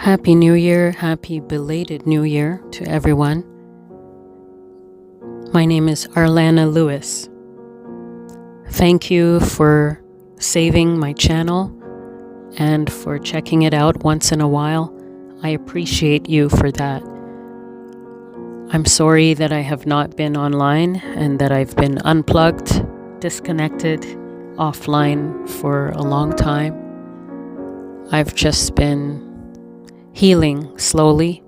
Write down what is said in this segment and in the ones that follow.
Happy New Year, happy belated New Year to everyone. My name is ARLANNA LEWIS. Thank you for saving my channel and for checking it out once in a while. I appreciate you for that. I'm sorry that I have not been online and that I've been unplugged, disconnected, offline for a long time. I've just been healing slowly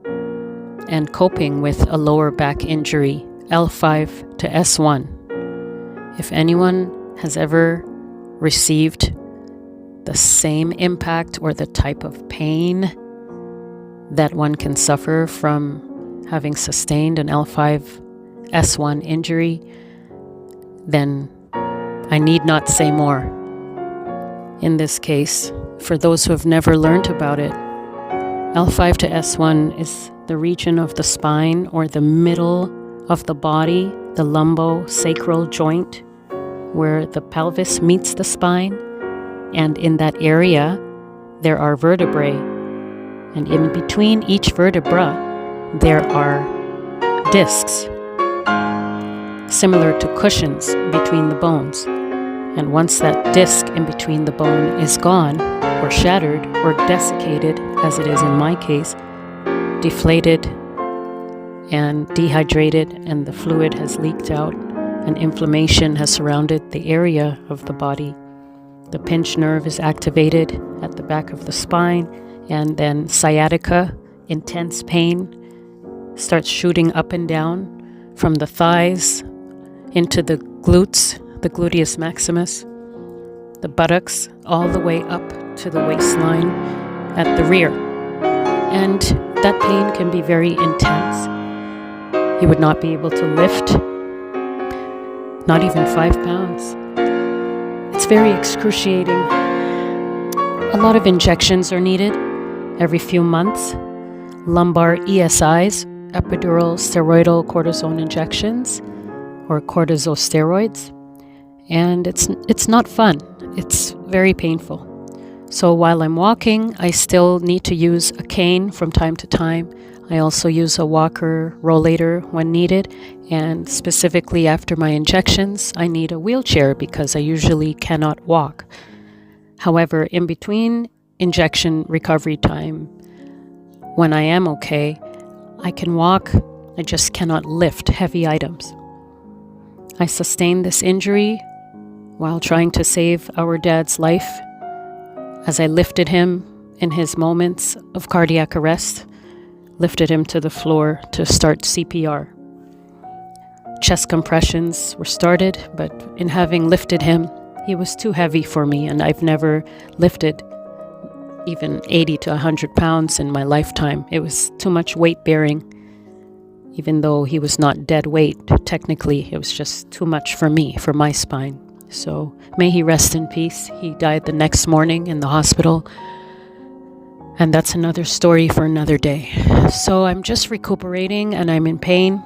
and coping with a lower back injury, L5-S1. If anyone has ever received the same impact or the type of pain that one can suffer from having sustained an L5-S1 injury, then I need not say more. In this case, for those who have never learned about it, L5-S1 is the region of the spine or the middle of the body, the lumbosacral joint, where the pelvis meets the spine. And in that area, there are vertebrae. And in between each vertebra, there are discs, similar to cushions between the bones. And once that disc in between the bone is gone, or shattered, or desiccated, as it is in my case, deflated and dehydrated, and the fluid has leaked out, and inflammation has surrounded the area of the body. The pinched nerve is activated at the back of the spine, and then sciatica, intense pain, starts shooting up and down from the thighs into the glutes, the gluteus maximus, the buttocks, all the way up to the waistline at the rear. And that pain can be very intense. You would not be able to lift, not even 5 pounds. It's very excruciating. A lot of injections are needed every few months. Lumbar ESIs, epidural steroidal cortisone injections, or cortisosteroids. And it's not fun. It's very painful. So while I'm walking, I still need to use a cane from time to time. I also use a walker rollator when needed. And specifically after my injections, I need a wheelchair because I usually cannot walk. However, in between injection recovery time, when I am okay, I can walk. I just cannot lift heavy items. I sustained this injury while trying to save our dad's life as I lifted him in his moments of cardiac arrest, lifted him to the floor to start CPR. Chest compressions were started, but in having lifted him, he was too heavy for me, and I've never lifted even 80 to 100 pounds in my lifetime. It was too much weight bearing. Even though he was not dead weight, technically, it was just too much for me, for my spine. So may he rest in peace. He died the next morning in the hospital. And that's another story for another day. So I'm just recuperating and I'm in pain.